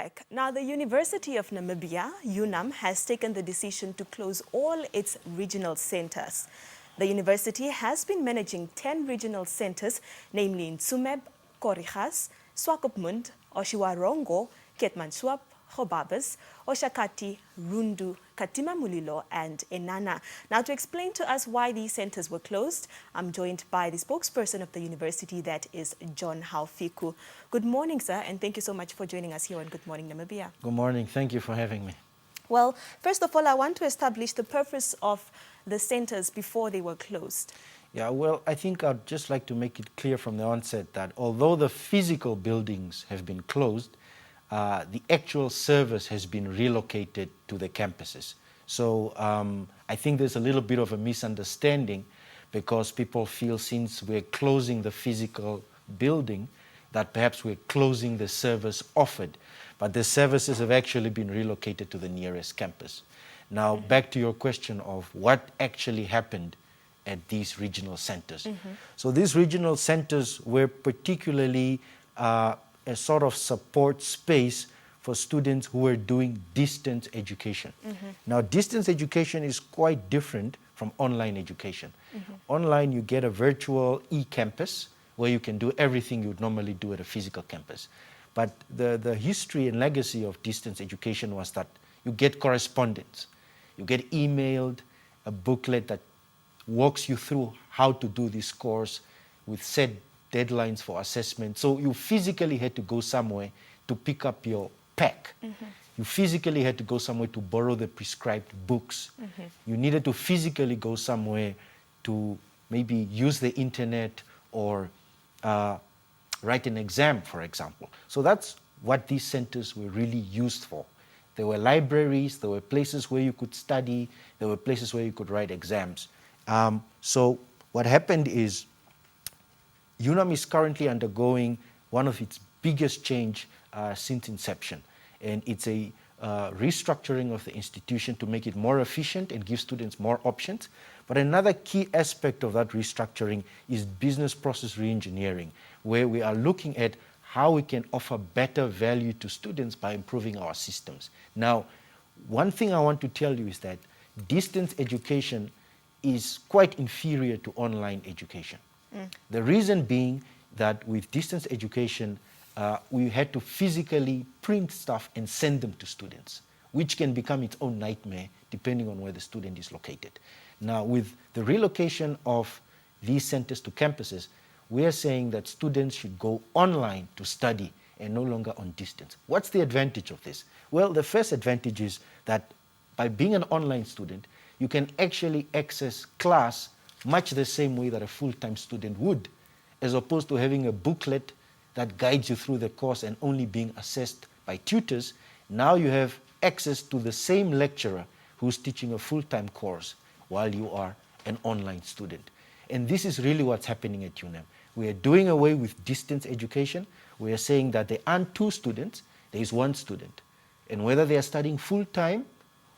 back. Now, the University of Namibia, UNAM, has taken the decision to close all its regional centers. The university has been managing 10 regional centers, namely in Tsumeb, Korigas, Swakopmund, Oshiwarongo, Keetmanshoop, Gobabis, Oshakati, Rundu, Katima Mulilo, and Enana. Now, to explain to us why these centers were closed, I'm joined by the spokesperson of the university, that is John Haufiku. Good morning, sir, and thank you so much for joining us here on Good Morning Namibia. Good morning. Thank you for having me. Well, first of all, I want to establish the purpose of the centers before they were closed. Yeah, well, I think I'd just like to make it clear from the onset that although the physical buildings have been closed, the actual service has been relocated to the campuses. So I think there's a little bit of a misunderstanding because people feel since we're closing the physical building that perhaps we're closing the service offered. But the services have actually been relocated to the nearest campus. Now, back to your question of what actually happened at these regional centers. So these regional centers were particularly a sort of support space for students who are doing distance education. Now, distance education is quite different from online education. Online, you get a virtual e-campus where you can do everything you would normally do at a physical campus. But the history and legacy of distance education was that you get correspondence. You get emailed a booklet that walks you through how to do this course with set deadlines for assessment. So you physically had to go somewhere to pick up your pack. You physically had to go somewhere to borrow the prescribed books. You needed to physically go somewhere to maybe use the internet or write an exam, for example. So that's what these centers were really used for. There were libraries, there were places where you could study, there were places where you could write exams. So what happened is UNAM is currently undergoing one of its biggest change since inception. And it's a restructuring of the institution to make it more efficient and give students more options. But another key aspect of that restructuring is business process reengineering, where we are looking at how we can offer better value to students by improving our systems. Now, one thing I want to tell you is that distance education is quite inferior to online education. The reason being that with distance education, we had to physically print stuff and send them to students, which can become its own nightmare depending on where the student is located. Now, with the relocation of these centers to campuses, we are saying that students should go online to study and no longer on distance. What's the advantage of this? Well, the first advantage is that by being an online student, you can actually access class much the same way that a full-time student would, as opposed to having a booklet that guides you through the course and only being assessed by tutors. Now you have access to the same lecturer who's teaching a full-time course while you are an online student. And this is really what's happening at UNAM. We are doing away with distance education. We are saying that there aren't two students, there is one student. And whether they are studying full-time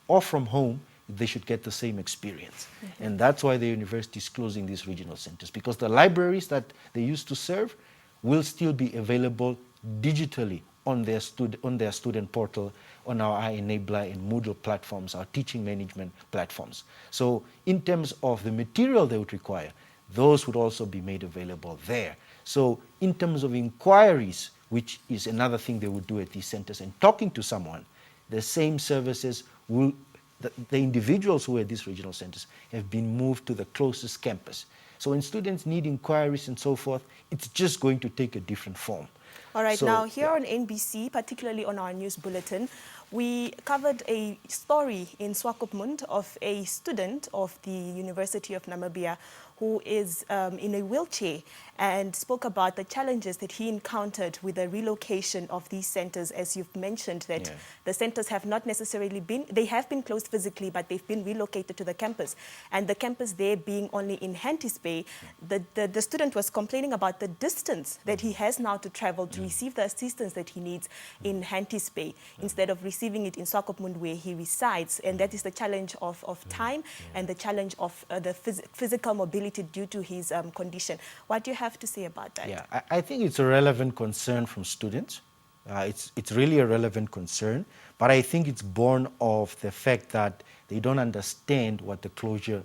or from home, they should get the same experience. And that's why the university is closing these regional centers, because the libraries that they used to serve will still be available digitally on their student portal, on our iEnabler and Moodle platforms, our teaching management platforms. So in terms of the material they would require, those would also be made available there. So in terms of inquiries, which is another thing they would do at these centers, and talking to someone, the same services will, the individuals who are at these regional centers have been moved to the closest campus. So when students need inquiries and so forth, it's just going to take a different form. All right, so, now here on NBC, particularly on our news bulletin, we covered a story in Swakopmund of a student of the University of Namibia who is in a wheelchair and spoke about the challenges that he encountered with the relocation of these centers. As you've mentioned, that the centers have not necessarily been, they have been closed physically, but they've been relocated to the campus. And the campus there being only in Hantis Bay, the student was complaining about the distance that he has now to travel to receive the assistance that he needs in Hantis Bay instead of receiving it in Swakopmund where he resides. And that is the challenge of time and the challenge of the physical mobility due to his condition. What do you have to say about that? Yeah, I think it's a relevant concern from students. It's really a relevant concern, but I think it's born of the fact that they don't understand what the closure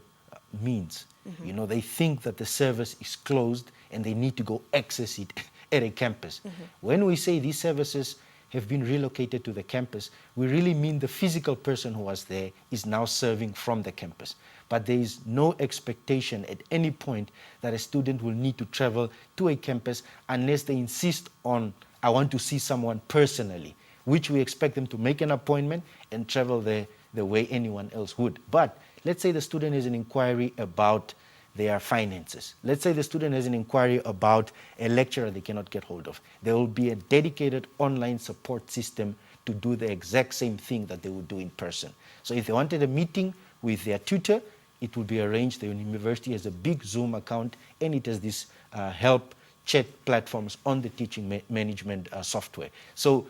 means. You know, they think that the service is closed and they need to go access it at a campus. When we say these services have been relocated to the campus, we really mean the physical person who was there is now serving from the campus. But there is no expectation at any point that a student will need to travel to a campus unless they insist on, I want to see someone personally, which we expect them to make an appointment and travel there the way anyone else would. But let's say the student has an inquiry about their finances. Let's say the student has an inquiry about a lecturer they cannot get hold of. There will be a dedicated online support system to do the exact same thing that they would do in person. So if they wanted a meeting with their tutor, it will be arranged. The university has a big Zoom account and it has this help chat platforms on the teaching management software. So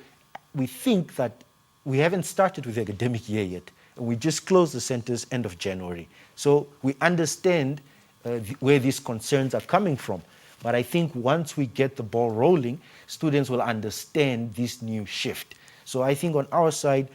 we think that we haven't started with the academic year yet. We just closed the centers end of January. So we understand where these concerns are coming from. But I think once we get the ball rolling, students will understand this new shift. So I think on our side,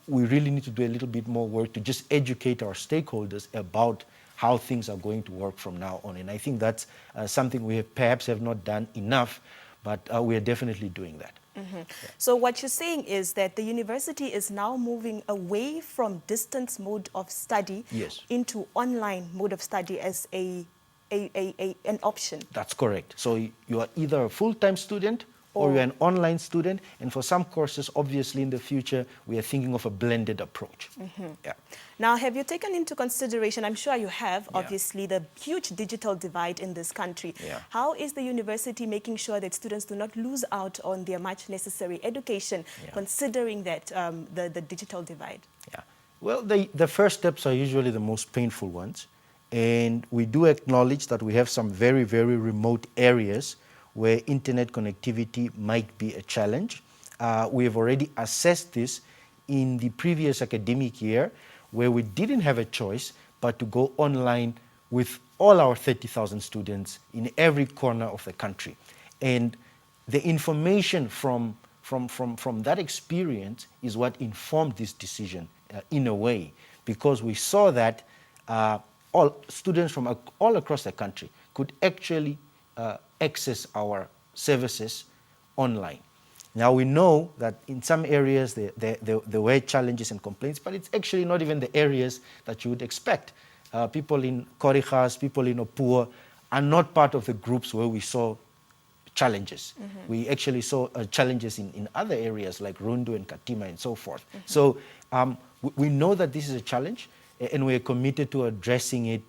we really need to do a little bit more work to just educate our stakeholders about how things are going to work from now on. And I think that's something we perhaps have not done enough, but we are definitely doing that. Yeah. So what you're saying is that the university is now moving away from distance mode of study into online mode of study as an option. That's correct. So you are either a full-time student or you're an online student, and for some courses, obviously in the future, we are thinking of a blended approach. Yeah. Now, have you taken into consideration, I'm sure you have, obviously, the huge digital divide in this country. How is the university making sure that students do not lose out on their much necessary education, considering that the digital divide? Well, the first steps are usually the most painful ones, and we do acknowledge that we have some very, very remote areas where internet connectivity might be a challenge. We have already assessed this in the previous academic year, where we didn't have a choice but to go online with all our 30,000 students in every corner of the country. And the information from that experience is what informed this decision in a way, because we saw that all students from all across the country could actually access our services online. Now we know that in some areas there were challenges and complaints, but it's actually not even the areas that you would expect. People in Korihas, people in Opuo are not part of the groups where we saw challenges. We actually saw challenges in other areas like Rundu and Katima and so forth. So we know that this is a challenge, and we are committed to addressing it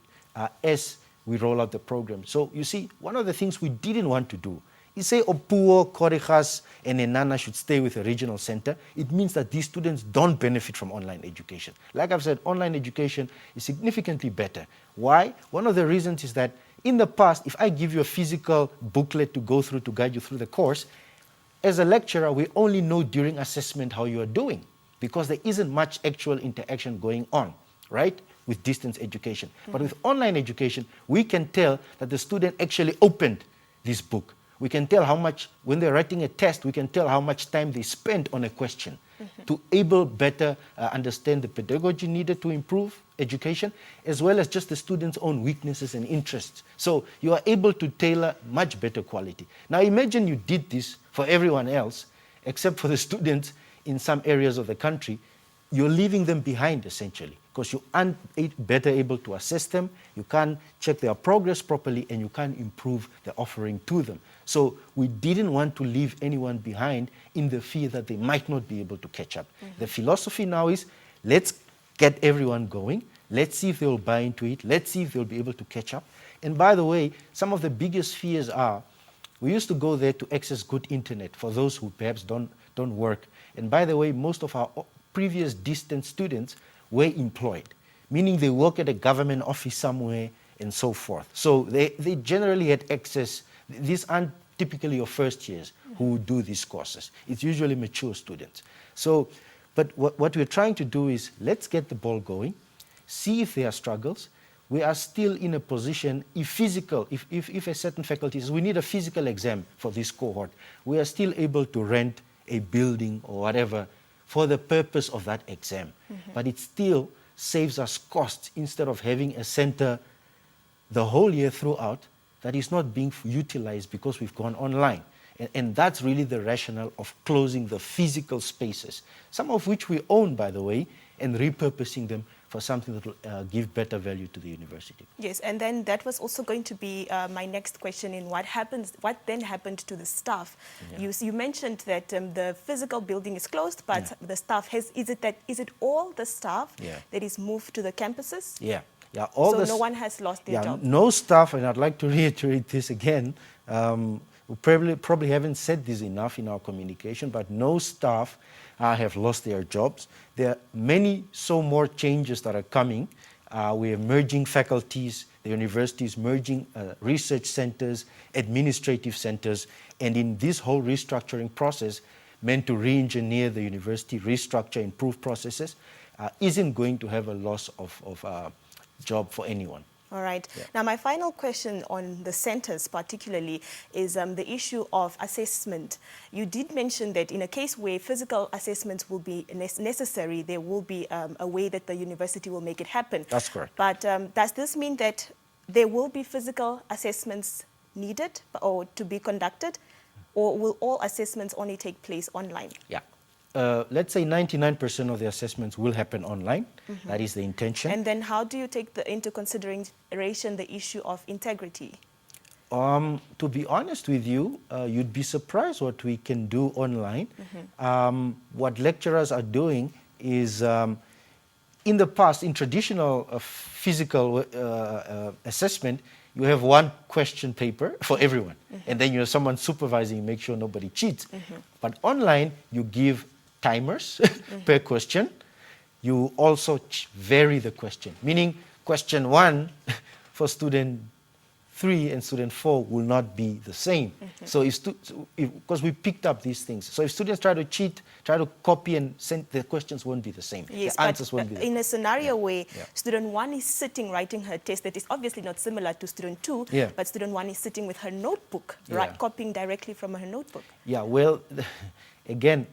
as we roll out the program. So you see, one of the things we didn't want to do is say Opuo, Korihas, and Enana should stay with a regional center. It means that these students don't benefit from online education. Like I've said, online education is significantly better. Why? One of the reasons is that in the past, if I give you a physical booklet to go through to guide you through the course, as a lecturer, we only know during assessment how you are doing, because there isn't much actual interaction going on, right, with distance education. But with online education, we can tell that the student actually opened this book. We can tell how much, when they're writing a test, we can tell how much time they spent on a question to able better understand the pedagogy needed to improve education, as well as just the student's own weaknesses and interests. So you are able to tailor much better quality. Now imagine you did this for everyone else, except for the students in some areas of the country. You're leaving them behind, essentially, because you aren't better able to assess them, you can't check their progress properly, and you can't improve the offering to them. So we didn't want to leave anyone behind in the fear that they might not be able to catch up. The philosophy now is, let's get everyone going, let's see if they'll buy into it, let's see if they'll be able to catch up. And by the way, some of the biggest fears are, we used to go there to access good internet for those who perhaps don't work. And by the way, most of our previous distance students were employed, meaning they work at a government office somewhere and so forth. So they generally had access. These aren't typically your first years who do these courses. It's usually mature students. So, but what we're trying to do is, let's get the ball going, see if there are struggles. We are still in a position, if a certain faculty says we need a physical exam for this cohort, we are still able to rent a building or whatever for the purpose of that exam. But it still saves us costs instead of having a center the whole year throughout that is not being utilized because we've gone online. And that's really the rationale of closing the physical spaces, some of which we own, by the way, and repurposing them for something that will give better value to the university. Yes, and then that was also going to be my next question in what then happened to the staff. Yeah. You mentioned that the physical building is closed, but the staff is it all the staff that is moved to the campuses? Yeah. Yeah, so no one has lost their job? No staff, and I'd like to reiterate this again. We probably haven't said this enough in our communication, but no staff have lost their jobs. There are many more changes that are coming. We are merging faculties, the university is merging research centers, administrative centers, and in this whole restructuring process, meant to re-engineer the university, restructure, improve processes, isn't going to have a loss of job for anyone. All right. Yeah. Now, my final question on the centers particularly is the issue of assessment. You did mention that in a case where physical assessments will be necessary, there will be a way that the university will make it happen. That's correct. But does this mean that there will be physical assessments needed or to be conducted, or will all assessments only take place online? Yeah. Let's say 99% of the assessments will happen online. That is the intention. And then how do you take into consideration the issue of integrity? To be honest with you, you'd be surprised what we can do online. What lecturers are doing is, in the past, in traditional physical assessment, you have one question paper for everyone. And then you have someone supervising, make sure nobody cheats. But online, you give timers per question. You also vary the question, meaning question 1 for student 3 and student 4 will not be the same. So because we picked up these things. So if students try to cheat, try to copy and send, the questions won't be the same. Yes, the answers won't be the same. In a scenario where student 1 is sitting writing her test that is obviously not similar to student 2, but student 1 is sitting with her notebook, copying directly from her notebook. Yeah, well, again,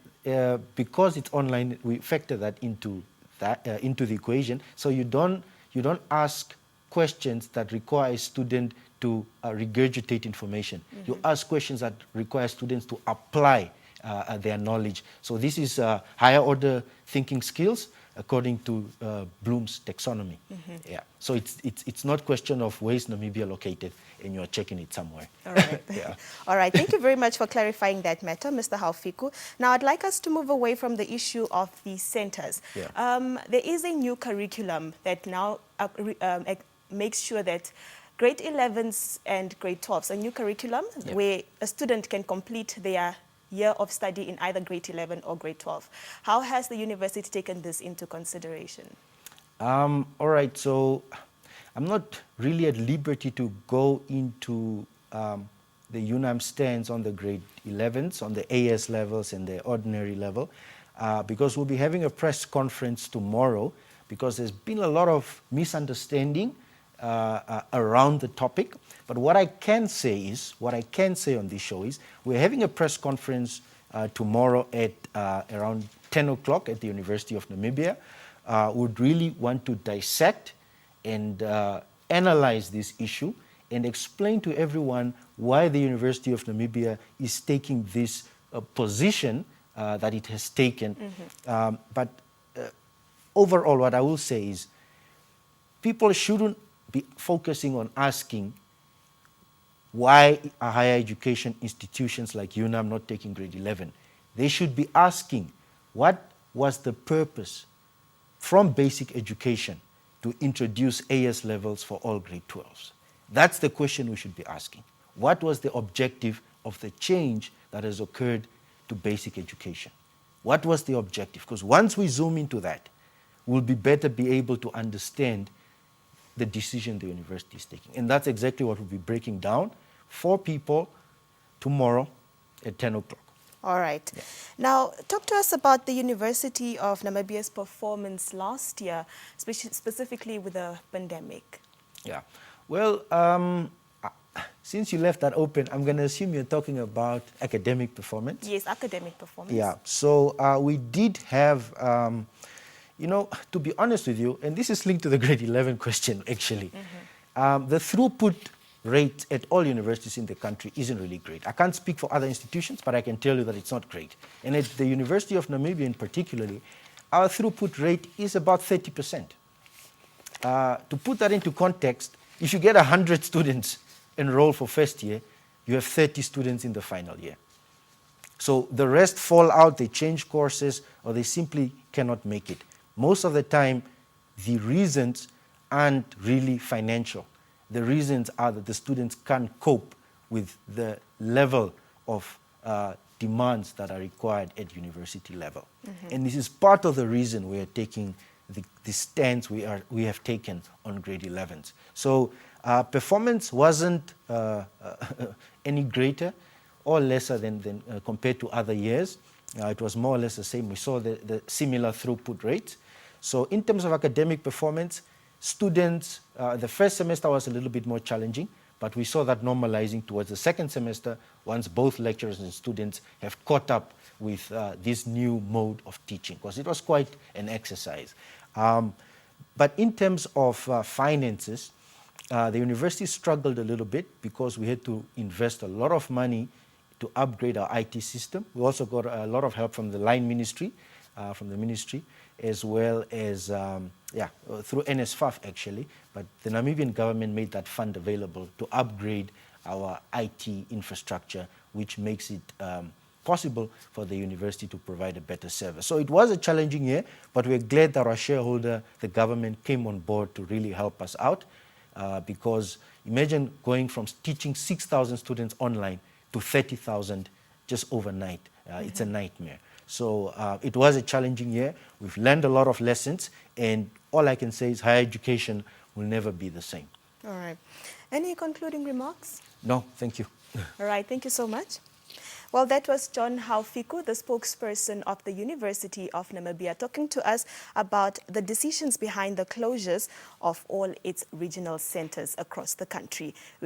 because it's online, we factor that into the equation. So you don't ask questions that require a student to regurgitate information. You ask questions that require students to apply their knowledge. So this is higher order thinking skills according to Bloom's taxonomy. Yeah. So it's not question of where is Namibia located and you're checking it somewhere. All right. All right. Thank you very much for clarifying that matter, Mr. Haufiku. Now, I'd like us to move away from the issue of the centers. There is a new curriculum that now makes sure that grade 11s and grade 12s, a new curriculum where a student can complete their year of study in either grade 11 or grade 12. How has the university taken this into consideration? All right, so I'm not really at liberty to go into the UNAM stance on the grade 11s, on the AS levels and the ordinary level, because we'll be having a press conference tomorrow because there's been a lot of misunderstanding around the topic. But what I can say on this show is we're having a press conference tomorrow at around 10 o'clock at the University of Namibia. Would really want to dissect and analyze this issue and explain to everyone why the University of Namibia is taking this position that it has taken. But overall, what I will say is people shouldn't be focusing on asking why are higher education institutions like UNAM not taking grade 11. They should be asking what was the purpose from basic education to introduce AS levels for all grade 12s. That's the question we should be asking. What was the objective of the change that has occurred to basic education? What was the objective? Because once we zoom into that, we'll be able to understand the decision the university is taking. And that's exactly what we'll be breaking down for people tomorrow at 10 o'clock. All right. Yeah. Now, talk to us about the University of Namibia's performance last year, specifically with the pandemic. Yeah. Well, since you left that open, I'm going to assume you're talking about academic performance. Yes, academic performance. Yeah, so we did have, you know, to be honest with you, and this is linked to the grade 11 question actually, the throughput rate at all universities in the country isn't really great. I can't speak for other institutions, but I can tell you that it's not great. And at the University of Namibia in particularly, our throughput rate is about 30%. To put that into context, if you get 100 students enroll for first year, you have 30 students in the final year. So the rest fall out, they change courses, or they simply cannot make it. Most of the time, the reasons aren't really financial. The reasons are that the students can't cope with the level of demands that are required at university level. And this is part of the reason we are taking the stance we have taken on grade 11s. So performance wasn't any greater or lesser than compared to other years. It was more or less the same. We saw the similar throughput rates. So in terms of academic performance, students, the first semester was a little bit more challenging, but we saw that normalizing towards the second semester once both lecturers and students have caught up with this new mode of teaching, because it was quite an exercise. But in terms of finances, the university struggled a little bit because we had to invest a lot of money to upgrade our IT system. We also got a lot of help from the line ministry, from the ministry, as well as through NSFAF actually. But the Namibian government made that fund available to upgrade our IT infrastructure, which makes it possible for the university to provide a better service. So it was a challenging year, but we're glad that our shareholder, the government, came on board to really help us out, because imagine going from teaching 6,000 students online to 30,000 just overnight. It's a nightmare. So it was a challenging year. We've learned a lot of lessons, and all I can say is higher education will never be the same. All right. Any concluding remarks? No, thank you. All right, thank you so much. Well, that was John Haufiku, the spokesperson of the University of Namibia, talking to us about the decisions behind the closures of all its regional centers across the country.